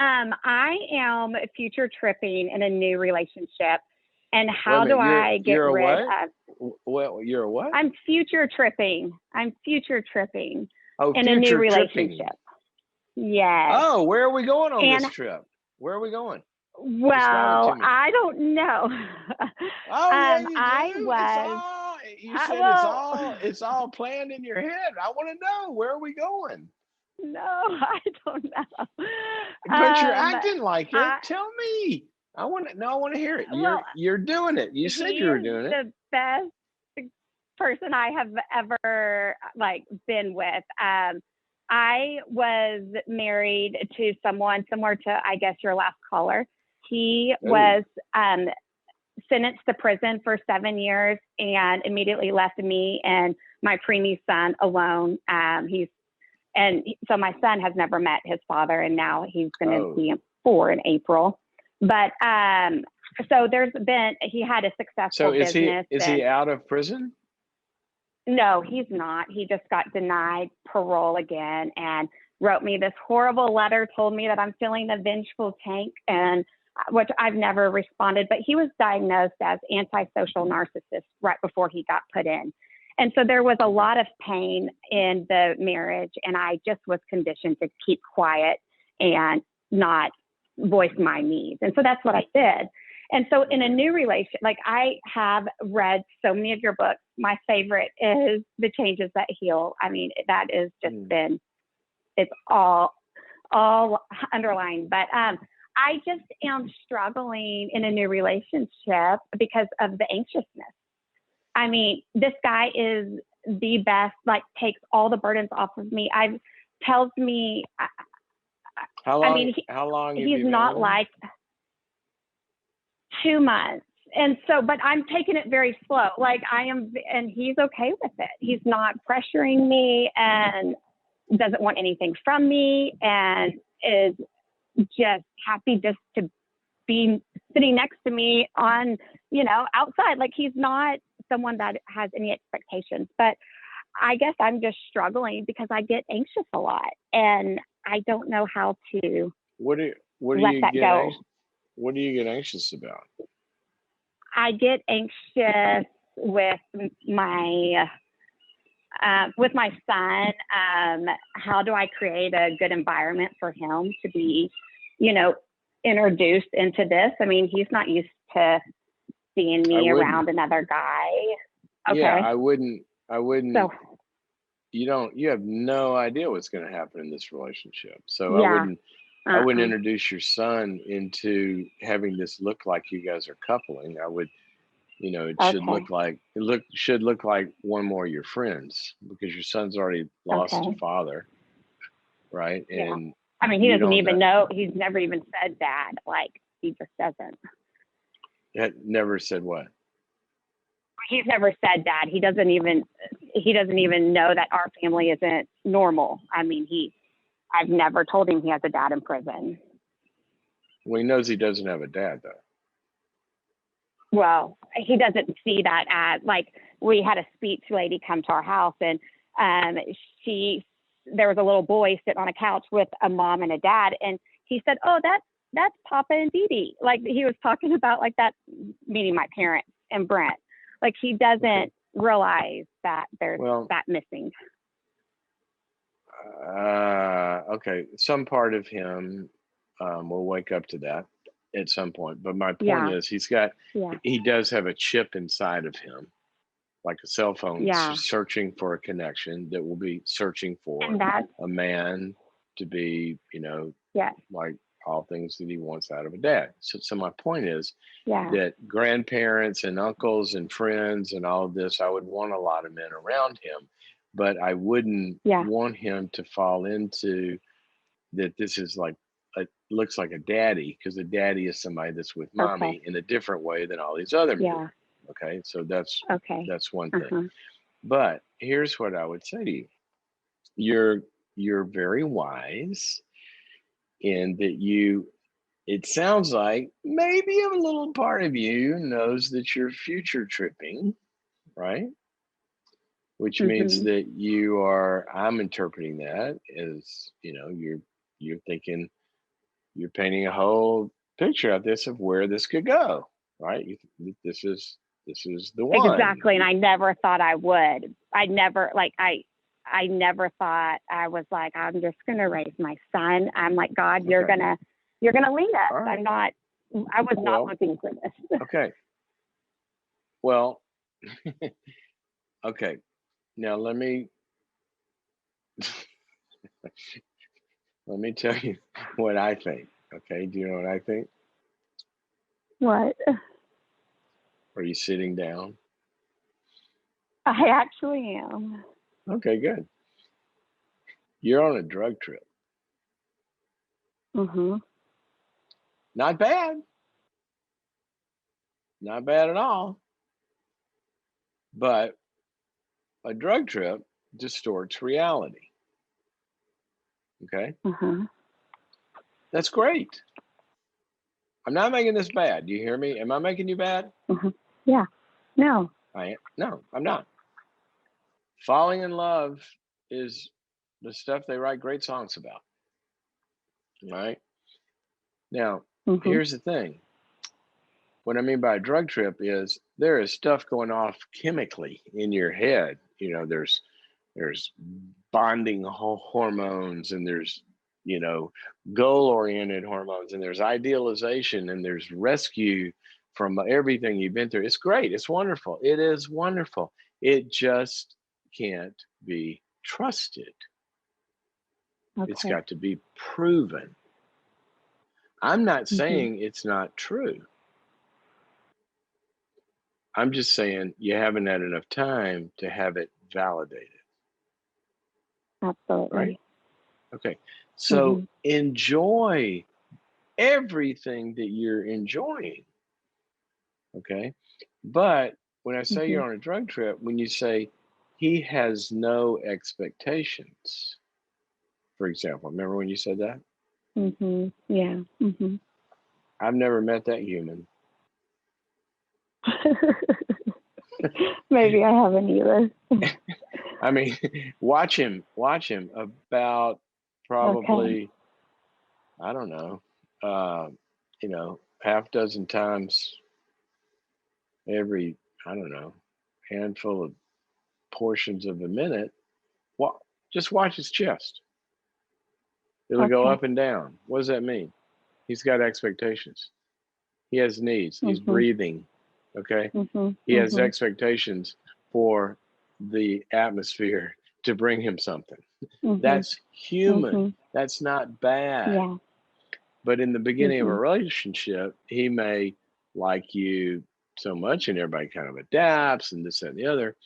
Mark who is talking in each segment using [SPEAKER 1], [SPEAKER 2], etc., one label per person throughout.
[SPEAKER 1] I am future tripping in a new relationship. And
[SPEAKER 2] Wait a
[SPEAKER 1] how do
[SPEAKER 2] minute,
[SPEAKER 1] I get
[SPEAKER 2] you're a
[SPEAKER 1] rid
[SPEAKER 2] what?
[SPEAKER 1] of?
[SPEAKER 2] Well, you're a what?
[SPEAKER 1] I'm future tripping. I'm future tripping
[SPEAKER 2] Oh,
[SPEAKER 1] in a new
[SPEAKER 2] future tripping.
[SPEAKER 1] relationship. Yes.
[SPEAKER 2] Oh, where are we going on
[SPEAKER 1] And
[SPEAKER 2] this trip? Where are we going? Describe it to
[SPEAKER 1] well,
[SPEAKER 2] me.
[SPEAKER 1] I don't know.
[SPEAKER 2] Oh yeah, you
[SPEAKER 1] I
[SPEAKER 2] do. It's
[SPEAKER 1] was,
[SPEAKER 2] all you said.
[SPEAKER 1] well,
[SPEAKER 2] It's all planned in your head. I want to know, where are we going?
[SPEAKER 1] no, I don't know.
[SPEAKER 2] But you're acting like it.
[SPEAKER 1] I,
[SPEAKER 2] Tell me. I want to. No, I want to hear it.
[SPEAKER 1] well,
[SPEAKER 2] You're doing it. You said
[SPEAKER 1] he
[SPEAKER 2] you were
[SPEAKER 1] is
[SPEAKER 2] doing it.
[SPEAKER 1] the best person I have ever like been with. I was married to someone similar to, I guess, your last caller. He
[SPEAKER 2] Oh,
[SPEAKER 1] was sentenced to prison for 7 years and immediately left me and my preemie son alone. So my son has never met his father, and now he's going to
[SPEAKER 2] oh.
[SPEAKER 1] be 4 in April. But so he had a
[SPEAKER 2] So
[SPEAKER 1] successful business,
[SPEAKER 2] is he
[SPEAKER 1] and
[SPEAKER 2] out of prison?
[SPEAKER 1] no, he's not. He just got denied parole again and wrote me this horrible letter, told me that I'm feeling a vengeful tank, and which I've never responded. But he was diagnosed as antisocial narcissist right before he got put in. And so there was a lot of pain in the marriage, and I just was conditioned to keep quiet and not voice my needs. And so that's what I did. And so in a new relationship, like I have read so many of your books. My favorite is The Changes That Heal. I mean, that is just been, it's all underlined. But I just am struggling in a new relationship because of the anxiousness. I mean, this guy is the best, like takes all the burdens off of me. Tells me, I mean,
[SPEAKER 2] How long have
[SPEAKER 1] he's
[SPEAKER 2] you been
[SPEAKER 1] not
[SPEAKER 2] with him?
[SPEAKER 1] like 2 months. And so, but I'm taking it very slow. Like I am, and he's okay with it. He's not pressuring me and doesn't want anything from me and is just happy just to be sitting next to me on, outside. Like he's not someone that has any expectations, but I guess I'm just struggling because I get anxious a lot and I don't know how to
[SPEAKER 2] What do
[SPEAKER 1] let
[SPEAKER 2] you
[SPEAKER 1] that
[SPEAKER 2] get
[SPEAKER 1] go.
[SPEAKER 2] What do you get anxious about?
[SPEAKER 1] I get anxious with my son. How do I create a good environment for him to be, introduced into this? I mean, he's not used to seeing
[SPEAKER 2] I
[SPEAKER 1] me
[SPEAKER 2] wouldn't.
[SPEAKER 1] around another guy.
[SPEAKER 2] Yeah,
[SPEAKER 1] Okay.
[SPEAKER 2] I wouldn't.
[SPEAKER 1] So,
[SPEAKER 2] You have no idea what's going to happen in this relationship. So
[SPEAKER 1] yeah.
[SPEAKER 2] I wouldn't
[SPEAKER 1] Uh-uh.
[SPEAKER 2] introduce your son into having this look like you guys are coupling. I would, it
[SPEAKER 1] Okay.
[SPEAKER 2] should look like one more of your friends, because your son's already lost a
[SPEAKER 1] Okay.
[SPEAKER 2] father, right?
[SPEAKER 1] Yeah.
[SPEAKER 2] And
[SPEAKER 1] I mean, he
[SPEAKER 2] you
[SPEAKER 1] doesn't
[SPEAKER 2] don't
[SPEAKER 1] even
[SPEAKER 2] know,
[SPEAKER 1] know. He's never even said dad. Like, he just doesn't.
[SPEAKER 2] never said what.
[SPEAKER 1] He's never said dad. He doesn't even know that our family isn't normal. I mean, I've never told him he has a dad in prison.
[SPEAKER 2] Well, he knows he doesn't have a dad, though.
[SPEAKER 1] Well, he doesn't see that as, like, we had a speech lady come to our house, and there was a little boy sitting on a couch with a mom and a dad, and he said, "Oh, that's Papa and Dee Dee." Like he was talking about like that, meaning my parents and Brent. Like he doesn't realize that there's that missing.
[SPEAKER 2] Okay, some part of him will wake up to that at some point. But my point is, he does have a chip inside of him, like a cell phone, searching for a connection that will be searching for a man to be, like all things that he wants out of a dad. So my point is that grandparents and uncles and friends and all of this, I would want a lot of men around him, but I wouldn't want him to fall into that. This is like looks like a daddy, because a daddy is somebody that's with mommy in a different way than all these other men. Okay, so that's one thing. But here's what I would say to you: you're very wise in that it sounds like maybe a little part of you knows that you're future tripping, right? Which means that I'm interpreting that as, you're thinking you're painting a whole picture of this of where this could go, right? This is the one.
[SPEAKER 1] Exactly. And I never thought I would. I never thought I was like, I'm just going to raise my son. I'm like, God, you're going to lead us.
[SPEAKER 2] Right.
[SPEAKER 1] I was not looking for this.
[SPEAKER 2] Okay. Well, okay. Now let me tell you what I think. Okay. Do you know what I think?
[SPEAKER 1] What?
[SPEAKER 2] Are you sitting down?
[SPEAKER 1] I actually am.
[SPEAKER 2] Okay, good. You're on a drug trip.
[SPEAKER 1] Mm-hmm.
[SPEAKER 2] Not bad. Not bad at all. But a drug trip distorts reality. Okay?
[SPEAKER 1] Mm-hmm.
[SPEAKER 2] That's great. I'm not making this bad. Do you hear me? Am I making you bad?
[SPEAKER 1] Mm-hmm. Yeah. No.
[SPEAKER 2] No, I'm not. Falling in love is the stuff they write great songs about. Right? Now,
[SPEAKER 1] Mm-hmm.
[SPEAKER 2] here's the thing. What I mean by a drug trip is there is stuff going off chemically in your head. There's bonding hormones, and there's goal oriented hormones, and there's idealization, and there's rescue from everything you've been through. It's great. It's wonderful. It is wonderful. It just can't be trusted.
[SPEAKER 1] Okay.
[SPEAKER 2] It's got to be proven. I'm not
[SPEAKER 1] Mm-hmm.
[SPEAKER 2] saying it's not true. I'm just saying you haven't had enough time to have it validated.
[SPEAKER 1] Absolutely.
[SPEAKER 2] Right? Okay. So
[SPEAKER 1] Mm-hmm.
[SPEAKER 2] enjoy everything that you're enjoying. Okay. But when I say you're on a drug trip, when you say he has no expectations, for example, remember when you said that?
[SPEAKER 1] Mm-hmm. Yeah. Mm-hmm.
[SPEAKER 2] I've never met that human.
[SPEAKER 1] Maybe I haven't either.
[SPEAKER 2] I mean, watch him about probably, I don't know, half dozen times every, I don't know, handful of portions of a minute. Well, just watch his chest. It'll go up and down. What does that mean? He's got expectations. He has needs. He's breathing. Okay. He has expectations for the atmosphere to bring him something. That's human. That's not bad.
[SPEAKER 1] Yeah.
[SPEAKER 2] But in the beginning of a relationship, he may like you so much, and everybody kind of adapts and this, that, and the other.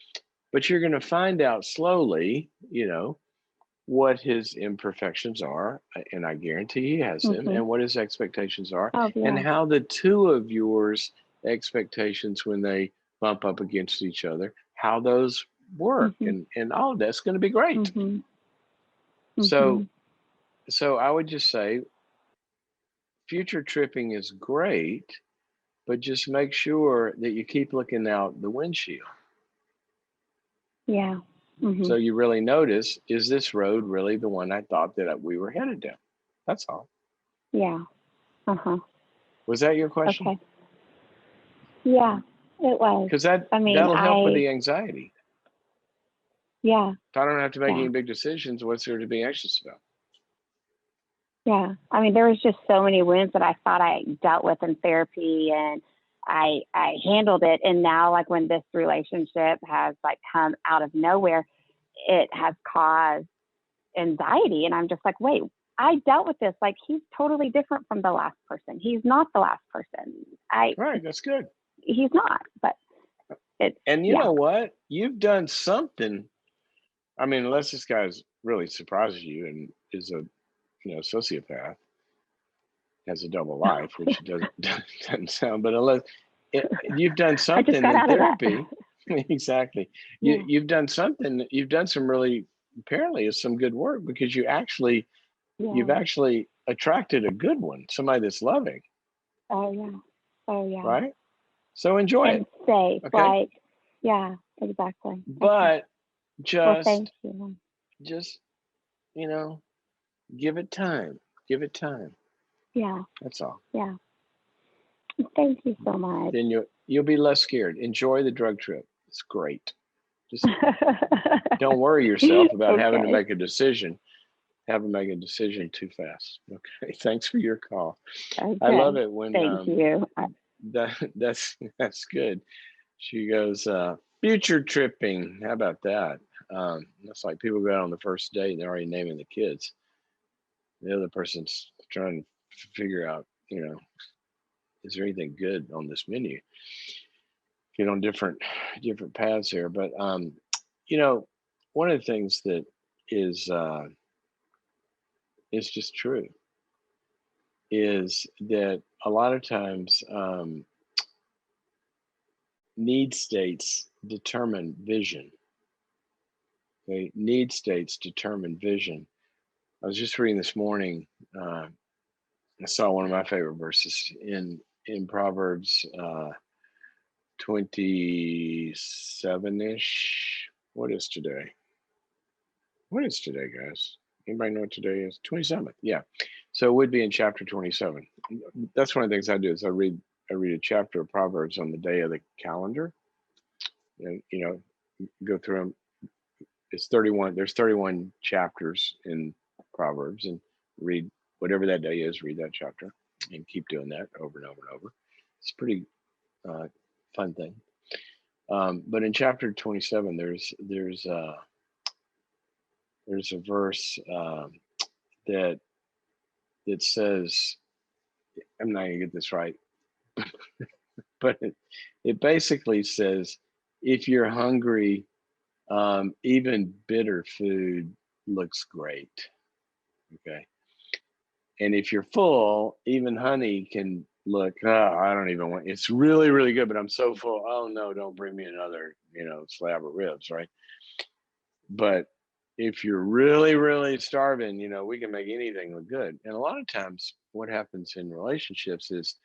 [SPEAKER 2] But you're going to find out slowly, what his imperfections are, and I guarantee he has them, and what his expectations are, and how the two of yours expectations, when they bump up against each other, how those work, and all of that's going to be great. So I would just say future tripping is great, but just make sure that you keep looking out the windshield.
[SPEAKER 1] Yeah.
[SPEAKER 2] So you really notice, is this road really the one I thought that we were headed down? That's all.
[SPEAKER 1] Yeah.
[SPEAKER 2] Was that your question?
[SPEAKER 1] Okay. Yeah, it was.
[SPEAKER 2] Because that'll help with the anxiety.
[SPEAKER 1] Yeah.
[SPEAKER 2] If I don't have to make any big decisions, what's there to be anxious about?
[SPEAKER 1] Yeah. I mean, there was just so many wounds that I thought I dealt with in therapy, and I handled it. And now, like, when this relationship has come out of nowhere, it has caused anxiety. And I'm just like, wait, I dealt with this. Like, he's totally different from the last person. He's not the last person.
[SPEAKER 2] Right. That's good.
[SPEAKER 1] He's not, but it's.
[SPEAKER 2] And you know what? You've done something. I mean, unless this guy's really surprises you and is a, sociopath, has a double life, which doesn't sound, but unless you've done something in therapy. Exactly.
[SPEAKER 1] Yeah.
[SPEAKER 2] You've done something. You've done some really, apparently, is some good work, because you've actually attracted a good one, somebody that's loving.
[SPEAKER 1] Oh yeah.
[SPEAKER 2] Right. So enjoy it.
[SPEAKER 1] Safe. Okay. Yeah, exactly.
[SPEAKER 2] But just,
[SPEAKER 1] thank you.
[SPEAKER 2] Just, give it time. Give it time.
[SPEAKER 1] Yeah.
[SPEAKER 2] That's all.
[SPEAKER 1] Yeah. Thank you so much.
[SPEAKER 2] Then you'll be less scared. Enjoy the drug trip. It's great. Just don't worry yourself about having to make a decision. Having to make a decision too fast. Okay. Thanks for your call.
[SPEAKER 1] Okay.
[SPEAKER 2] I love it when
[SPEAKER 1] Thank you.
[SPEAKER 2] that's good. She goes, future tripping. How about that? That's like people go out on the first date and they're already naming the kids. The other person's trying to figure out, is there anything good on this menu? Get on different paths here. But one of the things that is just true is that a lot of times need states determine vision. Okay, need states determine vision. I was just reading this morning. I saw one of my favorite verses in Proverbs 27-ish. What is today? What is today, guys? Anybody know what today is? 27th. Yeah. So it would be in chapter 27. That's one of the things I do is I read a chapter of Proverbs on the day of the calendar. And go through them. It's 31. There's 31 chapters in Proverbs, and read whatever that day is. Read that chapter, and keep doing that over and over and over. It's a pretty fun thing. But in chapter 27, there's a verse that says, I'm not gonna get this right, but it basically says, if you're hungry, even bitter food looks great. Okay. And if you're full, even honey can look, I don't even want, it's really, really good, but I'm so full. Oh no, don't bring me another, slab of ribs, right? But if you're really, really starving, we can make anything look good. And a lot of times what happens in relationships is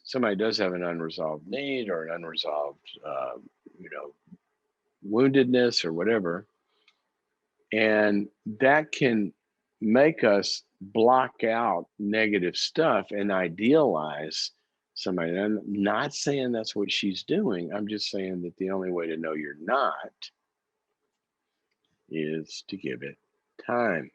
[SPEAKER 2] somebody does have an unresolved need or an unresolved, woundedness or whatever. And that can make us block out negative stuff and idealize somebody. And I'm not saying that's what she's doing. I'm just saying that the only way to know you're not is to give it time.